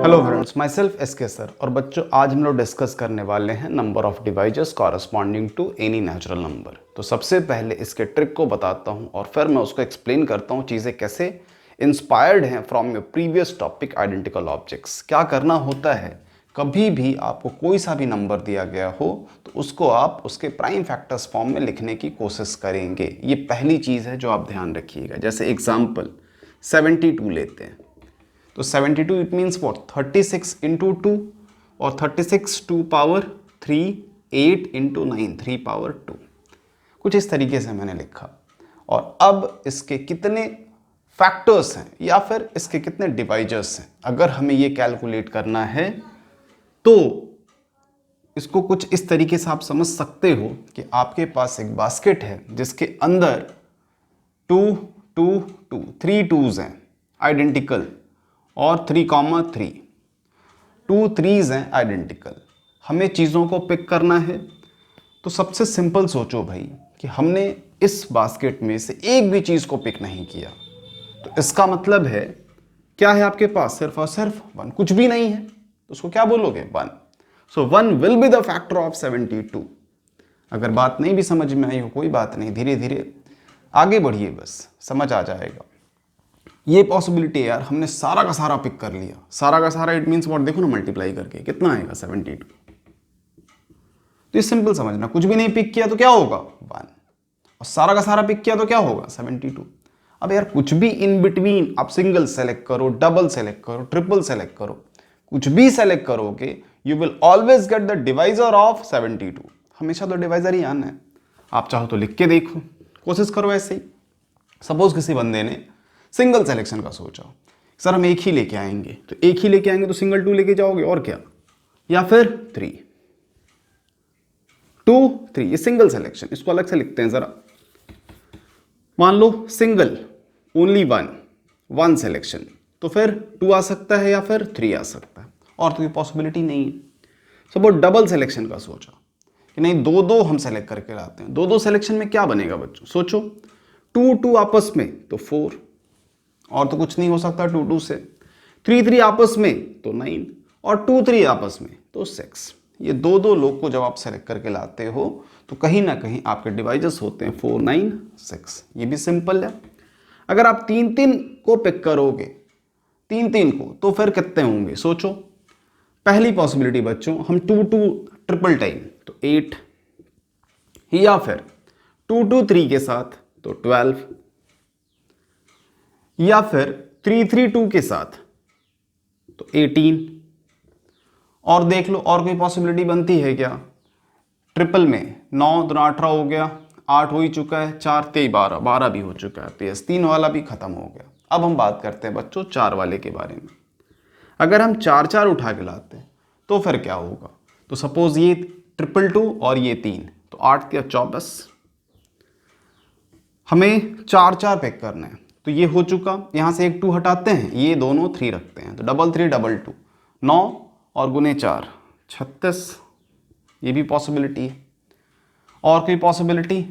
Hello friends, myself S K sir. और बच्चों, आज हम लोग डिस्कस करने वाले हैं number of divisors corresponding to any natural number. तो सबसे पहले इसके ट्रिक को बताता हूं और फिर मैं उसको एक्सप्लेन करता हूं चीज़ें कैसे इंस्पायर्ड हैं from your previous topic identical objects. क्या करना होता है, कभी भी आपको कोई सा भी नंबर दिया गया हो तो उसको आप उसके प्राइम फैक्टर्स फॉर्म में लिखने की कोशिश करेंगे। ये पहली चीज़ है जो आप ध्यान रखिएगा। जैसे एग्जाम्पल 72 लेते हैं, तो 72 इट मीन्स वॉट 36 इंटू 2 और 36 2 पावर 3, 8 इंटू 9 3 पावर 2। कुछ इस तरीके से मैंने लिखा। और अब इसके कितने फैक्टर्स हैं या फिर इसके कितने डिवाइजर्स हैं, अगर हमें ये कैलकुलेट करना है तो इसको कुछ इस तरीके से आप समझ सकते हो कि आपके पास एक बास्केट है जिसके अंदर 2 2 2 3 2s हैं आइडेंटिकल और 3,3 2 3s हैं आइडेंटिकल। हमें चीज़ों को पिक करना है तो सबसे सिंपल सोचो भाई कि हमने इस बास्केट में से एक भी चीज़ को पिक नहीं किया, तो इसका मतलब है क्या है आपके पास, सिर्फ और सिर्फ 1, कुछ भी नहीं है। तो उसको क्या बोलोगे, 1। सो 1 will be the factor of 72। अगर बात नहीं भी समझ में आई हो कोई बात नहीं, धीरे धीरे आगे बढ़िए, बस समझ आ जाएगा। ये पॉसिबिलिटी है यार, हमने सारा का सारा पिक कर लिया। सारा का सारा इट मीन्स व्हाट, देखो ना मल्टीप्लाई करके कितना आएगा 72। तो ये सिंपल समझना, कुछ भी नहीं पिक किया तो क्या होगा 1, और सारा का सारा पिक किया तो क्या होगा 72। अब यार कुछ भी इन बिटवीन आप सिंगल सेलेक्ट करो, डबल सेलेक्ट करो, ट्रिपल सेलेक्ट करो, कुछ भी सेलेक्ट करोगे you will always get the divisor of 72। हमेशा तो डिवाइजर ही आना है। आप चाहो तो लिख के देखो, कोशिश करो ऐसे ही। सपोज किसी बंदे ने सिंगल सिलेक्शन का सोचा, सर हम एक ही लेके आएंगे, तो एक ही लेके आएंगे तो सिंगल 2 लेके जाओगे और क्या, या फिर 3 2 3, ये सिंगल सिलेक्शन। इसको अलग से लिखते हैं जरा। मान लो सिंगल ओनली 1 सिलेक्शन, तो फिर 2 आ सकता है या फिर 3 आ सकता है, और तो कोई पॉसिबिलिटी नहीं है। सपोज डबल सिलेक्शन का सोचा कि नहीं 2 हम सेलेक्ट करके लाते हैं। 2 सिलेक्शन में क्या बनेगा बच्चों, सोचो 2 2 आपस में तो 4, और तो कुछ नहीं हो सकता 2 2 से। 3 3 आपस में तो 9, और 2 3 आपस में तो 6। ये 2 लोग को जब आप सेलेक्ट करके लाते हो तो कहीं ना कहीं आपके डिवाइजर्स होते हैं 4 9 6। ये भी सिंपल है। अगर आप 3 3 को पिक करोगे, 3 3 को, तो फिर कितने होंगे सोचो। पहली पॉसिबिलिटी बच्चों, हम 2 2 ट्रिपल टाइम तो 8, या फिर 2 2 3 के साथ तो 12, या फिर 3 3 2 के साथ तो 18। और देख लो और कोई पॉसिबिलिटी बनती है क्या। ट्रिपल में 9 2 18 हो गया, 8 हो ही चुका है, 4 3 12 12 भी हो चुका है, तो ये 3 वाला भी खत्म हो गया। अब हम बात करते हैं बच्चों 4 वाले के बारे में। अगर हम 4 4 उठा के लाते हैं तो फिर क्या होगा। तो सपोज ये 2 2 और ये 3, तो 8 क्या 24। हमें 4 4 पिक करना है, तो ये हो चुका। यहाँ से एक 2 हटाते हैं, ये दोनों 3 रखते हैं, तो 3 3 2 2, 9 और गुने 4 36। ये भी पॉसिबिलिटी है। और कोई पॉसिबिलिटी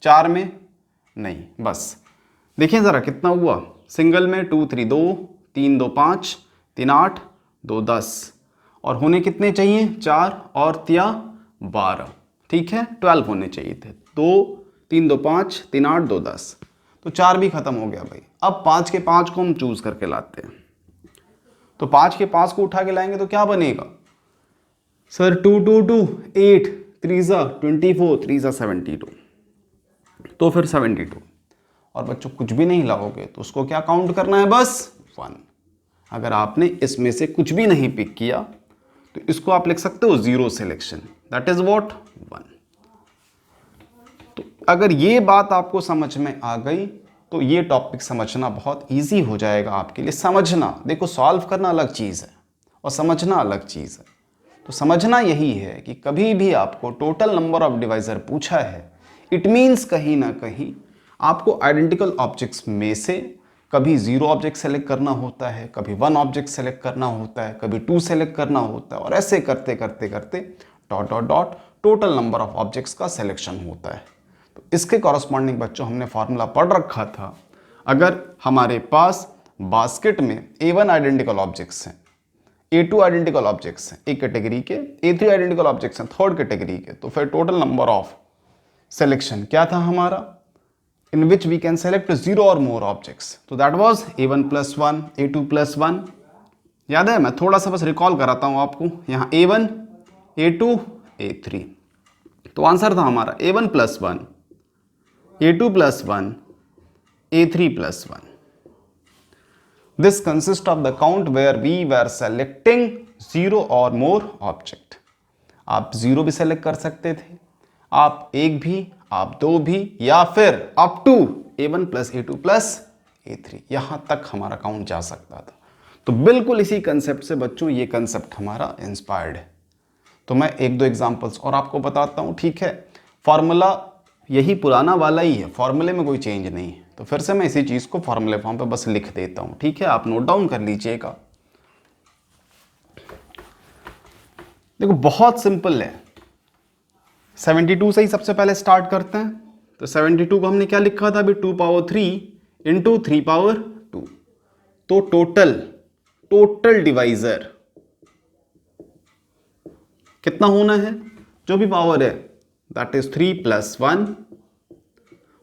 4 में नहीं, बस देखिए ज़रा कितना हुआ। सिंगल में 2 3 2, 3 2 5, 3 8, 2 10, और होने कितने चाहिए 4 और 3 12, ठीक है 12 होने चाहिए थे। 2 3 2 5, 3 8, 2 10, तो 4 भी खत्म हो गया भाई। अब 5 के 5 को हम चूज करके लाते हैं, तो 5 के 5 को उठा के लाएंगे तो क्या बनेगा सर 2 2 2 8, 3 24, 3 72, तो फिर 72। और बच्चों कुछ भी नहीं लाओगे तो उसको क्या काउंट करना है, बस 1। अगर आपने इसमें से कुछ भी नहीं पिक किया तो इसको आप लिख सकते हो 0 सिलेक्शन, दैट इज व्हाट 1। तो अगर ये बात आपको समझ में आ गई तो ये टॉपिक समझना बहुत इजी हो जाएगा आपके लिए। समझना, देखो सॉल्व करना अलग चीज़ है और समझना अलग चीज़ है। तो समझना यही है कि कभी भी आपको टोटल नंबर ऑफ डिवाइजर पूछा है, इट मीन्स कहीं ना कहीं आपको आइडेंटिकल ऑब्जेक्ट्स में से कभी 0 ऑब्जेक्ट सेलेक्ट करना होता है, कभी 1 ऑब्जेक्ट सेलेक्ट करना होता है, कभी 2 सेलेक्ट करना होता है, और ऐसे करते करते करते dot dot dot total number of objects का सिलेक्शन होता है। तो इसके कॉरस्पॉन्डिंग बच्चों हमने फॉर्मूला पढ़ रखा था। अगर हमारे पास बास्केट में A1 आइडेंटिकल ऑब्जेक्ट्स हैं, A2 आइडेंटिकल ऑब्जेक्ट्स हैं एक कैटेगरी के, A3 आइडेंटिकल ऑब्जेक्ट्स हैं थर्ड कैटेगरी के, तो फिर टोटल नंबर ऑफ सिलेक्शन क्या था हमारा, इन विच वी कैन सेलेक्ट 0 और मोर ऑब्जेक्ट्स, तो दैट वाज A1 + 1 A2 + 1। याद है, मैं थोड़ा सा बस रिकॉल कराता हूं आपको, यहाँ A1 A2 A3, तो आंसर था हमारा A1 + 1 A2 + 1 A3 + 1। This consists of the count where we were selecting 0 or more object। आप 0 भी सेलेक्ट कर सकते थे, आप 1 भी, आप 2 भी, या फिर up to A1 + A2 + A3, यहां तक हमारा काउंट जा सकता था। तो बिल्कुल इसी कंसेप्ट से बच्चों ये कंसेप्ट हमारा इंस्पायर्ड है। तो मैं एक दो एग्जांपल्स और आपको बताता हूं, ठीक है। फॉर्मूला यही पुराना वाला ही है, फॉर्मूले में कोई चेंज नहीं है, तो फिर से मैं इसी चीज को फॉर्मूले फॉर्म पे बस लिख देता हूं, ठीक है, आप नोट डाउन कर लीजिएगा। देखो बहुत सिंपल है, 72 से ही सबसे पहले स्टार्ट करते हैं। तो 72 को हमने क्या लिखा था अभी, 2⁻³ × 3⁻²। तो टोटल डिवाइजर कितना होना है, जो भी पावर है दैट इज 3 + 1,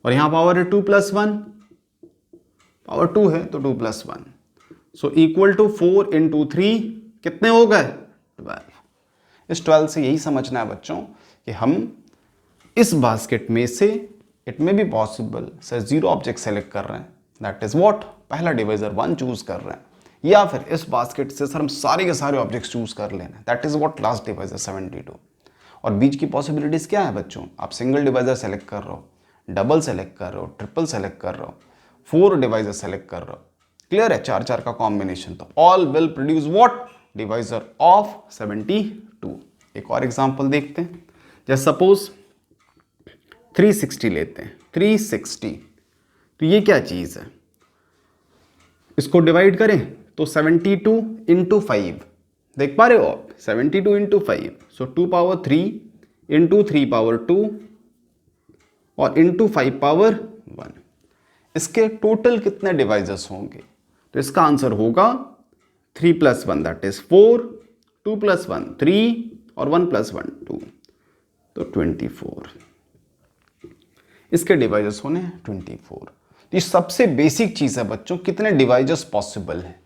और यहां पावर है 2 + 1, पावर 2 है तो 2 + 1, सो इक्वल टू 4 × 3 कितने हो गए, 12। इस 12 से यही समझना है बच्चों कि हम इस बास्केट में से इट में be possible sir 0 object select कर रहे हैं, दैट इज व्हाट, पहला डिवाइजर 1 चूज कर रहे हैं, या फिर इस बास्केट से सर हम सारे के सारे ऑब्जेक्ट्स चूज कर लेना, that is what last divisor 72। और बीच की पॉसिबिलिटीज क्या है बच्चों, आप सिंगल डिवाइजर सेलेक्ट कर रहे हो, डबल सेलेक्ट कर रहे हो, ट्रिपल सेलेक्ट कर रहे हो, 4 डिवाइजर सेलेक्ट कर रहे हो, क्लियर है, 4 का कॉम्बिनेशन, तो all will produce what, divisor of 72। एक और एग्जांपल देखते हैं, जैसे सपोज 360 लेते हैं, 360, तो ये क्या चीज है, इसको डिवाइड करें तो 72 × 5, देख पा रहे हो आप, 72 × 5, सो 2⁻³ × 3⁻2 और × 5⁻1, इसके टोटल कितने डिवाइजर्स होंगे, तो इसका आंसर होगा 3 + 1 दैट इज 4, 2 + 1 3 और 1 + 1 2, तो 24। इसके डिवाइजर्स होने 24। तो ये सबसे बेसिक चीज है बच्चों, कितने डिवाइजर्स पॉसिबल है,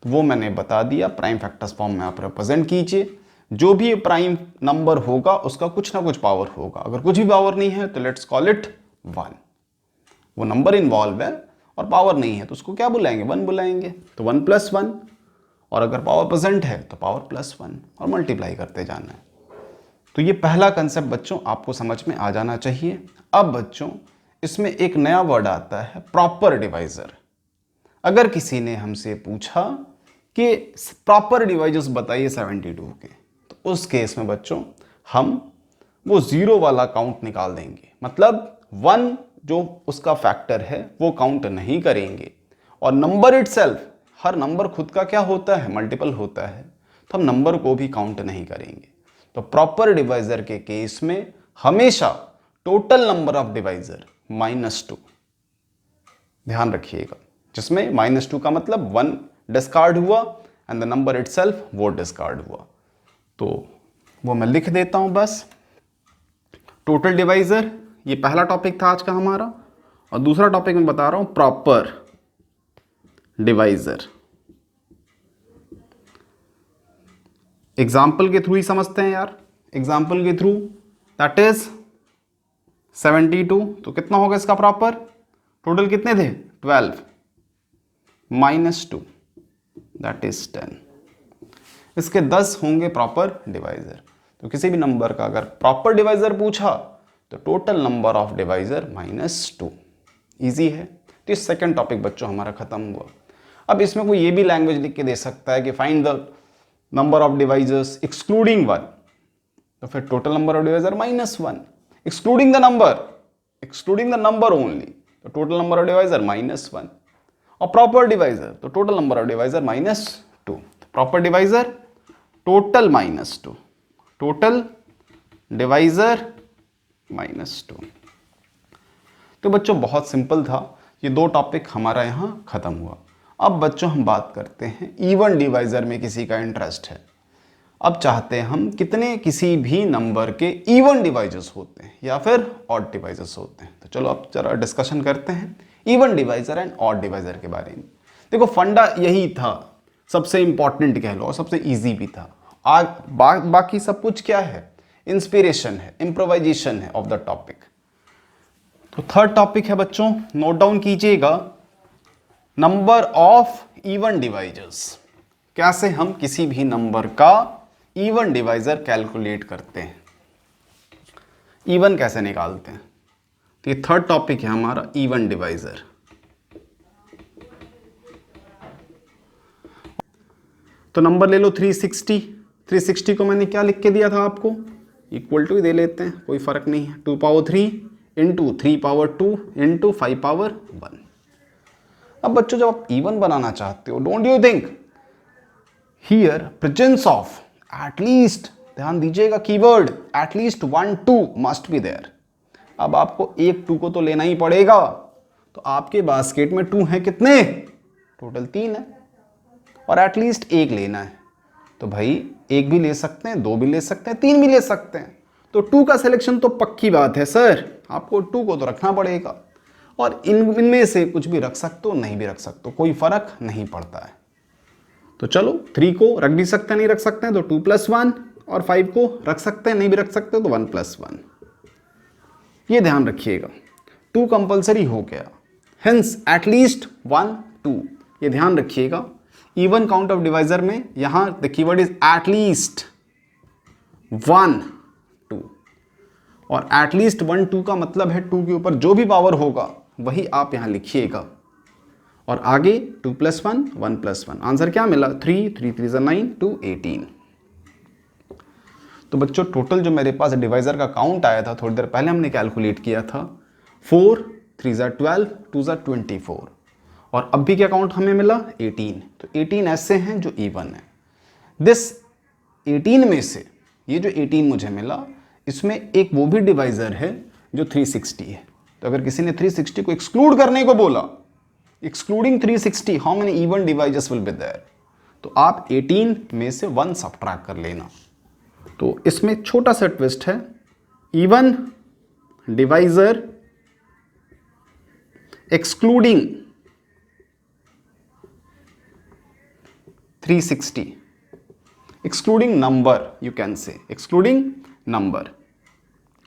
तो वो मैंने बता दिया। प्राइम फैक्टर्स फॉर्म में आप रिप्रेजेंट कीजिए, जो भी प्राइम नंबर होगा उसका कुछ ना कुछ पावर होगा, अगर कुछ भी पावर नहीं है तो लेट्स कॉल इट 1, वो नंबर इन्वॉल्व है और पावर नहीं है तो उसको क्या बुलाएंगे, 1 बुलाएंगे, तो 1 + 1, और अगर पावर प्रेजेंट है तो पावर +1 और मल्टीप्लाई करते जाना है। तो ये पहला कंसेप्ट बच्चों आपको समझ में आ जाना चाहिए। अब बच्चों इसमें एक नया वर्ड आता है प्रॉपर डिवाइजर। अगर किसी ने हमसे पूछा कि प्रॉपर डिवाइजर्स बताइए 72 के, तो उस केस में बच्चों हम वो 0 वाला काउंट निकाल देंगे, मतलब 1 जो उसका फैक्टर है वो काउंट नहीं करेंगे, और नंबर इटसेल्फ, हर नंबर खुद का क्या होता है, मल्टीपल होता है, तो हम नंबर को भी काउंट नहीं करेंगे। तो प्रॉपर डिवाइजर के केस में हमेशा टोटल नंबर ऑफ डिवाइजर -2, ध्यान रखिएगा, जिसमें -2 का मतलब 1 डिस्कार्ड हुआ एंड द नंबर इटसेल्फ वो डिस्कार्ड हुआ, तो वो मैं लिख देता हूं बस। टोटल डिवाइजर ये पहला टॉपिक था आज का हमारा, और दूसरा टॉपिक मैं बता रहा हूं प्रॉपर डिवाइजर। एग्जाम्पल के थ्रू ही समझते हैं यार, एग्जाम्पल के थ्रू, दैट इज 72, तो कितना होगा इसका प्रॉपर, टोटल कितने थे 12 -2 दैट इज 10, इसके 10 होंगे प्रॉपर डिवाइजर। तो किसी भी नंबर का अगर प्रॉपर डिवाइजर पूछा तो total number of divisor -2, easy है। तो इस सेकंड टॉपिक बच्चों हमारा खत्म हुआ। अब इसमें कोई ये भी लैंग्वेज लिख के दे सकता है कि find the number of divisors excluding 1, तो फिर total number of divisor -1, excluding the number only, तो टोटल नंबर ऑफ डिवाइजर -1, और प्रॉपर डिवाइजर तो total number of divisor -2, proper divisor total -2, total divisor -2। तो बच्चों बहुत सिंपल था, ये 2 टॉपिक हमारा यहां खत्म हुआ। अब बच्चों हम बात करते हैं इवन डिवाइजर में किसी का इंटरेस्ट है। अब चाहते हैं हम कितने किसी भी नंबर के इवन डिवाइजर्स होते हैं या फिर ऑड डिवाइजर्स होते हैं। तो चलो अब जरा डिस्कशन करते हैं even divisor and odd divisor के बारे में। देखो फंडा यही था, सबसे इंपॉर्टेंट कह लो और सबसे इजी भी था। बाकी सब कुछ क्या है, इंस्पिरेशन है, इम्प्रोवाइजेशन है ऑफ द टॉपिक। तो थर्ड टॉपिक है बच्चों, नोट डाउन कीजिएगा, नंबर ऑफ इवन डिवाइजर्स। कैसे हम किसी भी नंबर का इवन डिवाइजर कैलकुलेट करते हैं, इवन कैसे निकालते हैं। तो ये थर्ड टॉपिक है हमारा, इवन डिवाइजर। तो नंबर ले लो 360। 360 को मैंने क्या लिख के दिया था आपको, इक्वल टू ही दे लेते हैं, कोई फर्क नहीं है। 2 power 3 into 3 power 2 into 5 power 1। अब बच्चों जब आप इवन बनाना चाहते हो, don't you think here presence of at least, ध्यान दीजिएगा keyword at least 1 2 must be there. अब आपको एक 2 को तो लेना ही पड़ेगा। तो आपके बास्केट में 2 है कितने, टोटल 3 है, और एटलीस्ट एक लेना है। तो भाई एक भी ले सकते हैं, 2 भी ले सकते हैं, 3 भी ले सकते हैं। तो 2 का सिलेक्शन तो पक्की बात है सर, आपको 2 को तो रखना पड़ेगा। और इनमें से कुछ भी रख सकते हो, नहीं भी रख सकते हो, कोई फर्क नहीं पड़ता है। तो चलो 3 को रख भी सकते हैं, नहीं रख सकते हैं तो 2 + 1, और 5 को रख सकते हैं, नहीं भी रख सकते तो 1 + 1। ये ध्यान रखिएगा, 2 कंपल्सरी हो गया, हेंस एटलीस्ट 1 2। ये ध्यान रखिएगा, इवन काउंट ऑफ डिवाइजर में यहां द कीवर्ड इज एटलीस्ट 1 2, और एटलीस्ट 1 2 का मतलब है 2 के ऊपर जो भी पावर होगा वही आप यहां लिखिएगा। और आगे 2 + 1 1 + 1। आंसर क्या मिला, 3 3 3 9 2 18। तो बच्चों टोटल जो मेरे पास डिवाइजर का काउंट आया था, थोड़ी देर पहले हमने कैलकुलेट किया था, 4 3 12 2 24, और अब भी क्या काउंट हमें मिला, 18। तो 18 ऐसे हैं जो इवन है। दिस 18 में से ये जो 18 मुझे मिला, इसमें एक वो भी डिवाइजर है जो 360 है। तो अगर किसी ने 360 को एक्सक्लूड करने को बोला, excluding 360 how many even divisors will be there, तो आप 18 में से 1 सब्ट्रैक्ट कर लेना। तो इसमें छोटा सा ट्विस्ट है, even divisor excluding 360, excluding number, you can say excluding number.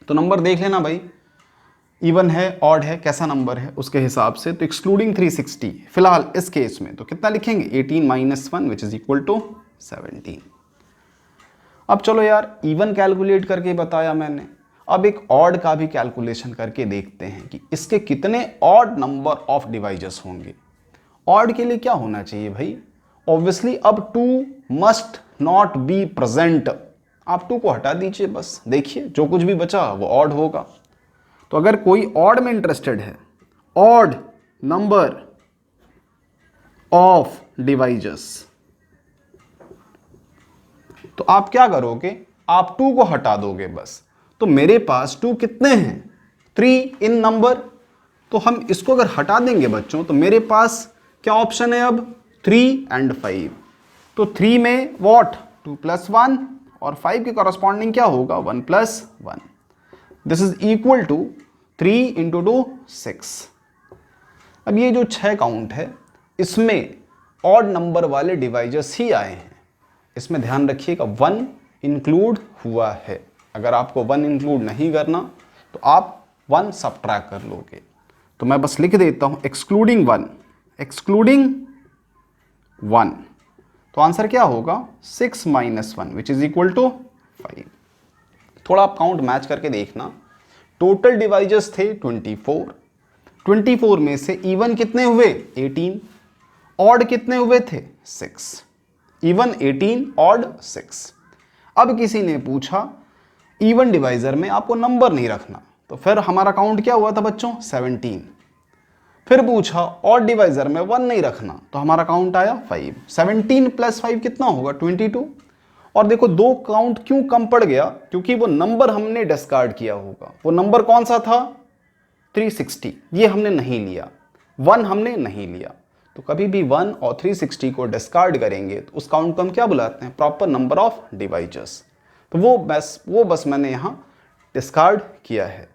तो नंबर देख लेना भाई, इवन है ऑड है कैसा नंबर है उसके हिसाब से। तो एक्सक्लूडिंग 360 फिलहाल इस केस में तो कितना लिखेंगे, 18 - 1 विच इज इक्वल टू 17। अब चलो यार इवन कैलकुलेट करके बताया मैंने, अब एक ऑड का भी कैलकुलेशन करके देखते हैं कि इसके कितने ऑड नंबर ऑफ डिवाइजर्स होंगे। ऑड के लिए क्या होना चाहिए भाई, ऑब्वियसली अब 2 मस्ट नॉट बी प्रेजेंट। आप 2 को हटा दीजिए, बस देखिए जो कुछ भी बचा वो ऑड होगा। तो अगर कोई ऑड में इंटरेस्टेड है, ऑड नंबर ऑफ डिवाइजर्स, तो आप क्या करोगे, आप 2 को हटा दोगे बस। तो मेरे पास 2 कितने हैं, 3 इन नंबर। तो हम इसको अगर हटा देंगे बच्चों, तो मेरे पास क्या ऑप्शन है अब, 3 and 5। तो 3 में व्हाट, 2 + 1, और 5 के कॉरस्पॉन्डिंग क्या होगा, 1 + 1। This is equal to 3 × 2 6। अब ये जो 6 काउंट है, इसमें ऑड नंबर वाले डिवाइजर्स ही आए हैं। इसमें ध्यान रखिएगा 1 इंक्लूड हुआ है। अगर आपको 1 इंक्लूड नहीं करना तो आप 1 सब्ट्रैक्ट कर लोगे। तो मैं बस लिख देता हूं एक्सक्लूडिंग 1, एक्सक्लूडिंग 1। तो आंसर क्या होगा, 6 - 1 विच इज इक्वल टू 5। थोड़ा आप काउंट मैच करके देखना, टोटल डिवाइजर्स थे 24। 24 में से इवन कितने हुए, 18, ऑड कितने हुए थे, 6। Even 18, odd 6। अब किसी ने पूछा इवन डिवाइजर में आपको नंबर नहीं रखना, तो फिर हमारा काउंट क्या हुआ था बच्चों, 17। फिर पूछा ऑड डिवाइजर में 1 नहीं रखना, तो हमारा काउंट आया 5। 17 + 5 कितना होगा, 22। और देखो 2 काउंट क्यों कम पड़ गया, क्योंकि वो नंबर हमने डिस्कार्ड किया होगा। वो नंबर कौन सा था, 360, ये हमने नहीं लिया, 1 हमने नहीं लिया। तो कभी भी 1 और 360 को डिस्कार्ड करेंगे तो उस काउंट को हम क्या बुलाते हैं, प्रॉपर नंबर ऑफ डिवाइजेस। तो वो बस मैंने यहाँ डिस्कार्ड किया है।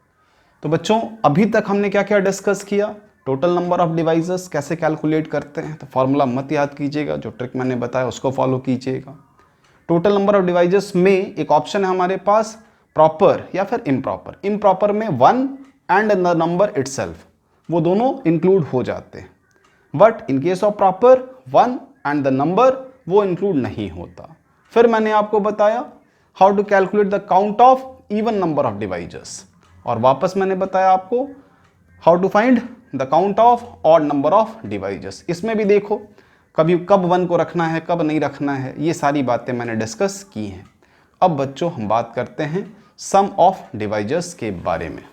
तो बच्चों अभी तक हमने क्या क्या डिस्कस किया, टोटल नंबर ऑफ डिवाइसेस कैसे कैलकुलेट करते हैं, तो फॉर्मूला मत याद कीजिएगा, जो ट्रिक मैंने बताया उसको फॉलो कीजिएगा। टोटल नंबर ऑफ डिवाइसेस में एक ऑप्शन है हमारे पास प्रॉपर या फिर इम्प्रॉपर। इम्प्रॉपर में 1 एंड द नंबर इटसेल्फ, वो दोनों इंक्लूड हो जाते हैं, but in case of proper 1 and the number वो इंक्लूड नहीं होता। फिर मैंने आपको बताया how to calculate the count of even number of divisors, और वापस मैंने बताया आपको how to find the count of odd number of divisors. इसमें भी देखो कब 1 को रखना है, कब नहीं रखना है, ये सारी बातें मैंने डिस्कस की हैं। अब बच्चों हम बात करते हैं सम ऑफ डिवाइसेस के बारे में।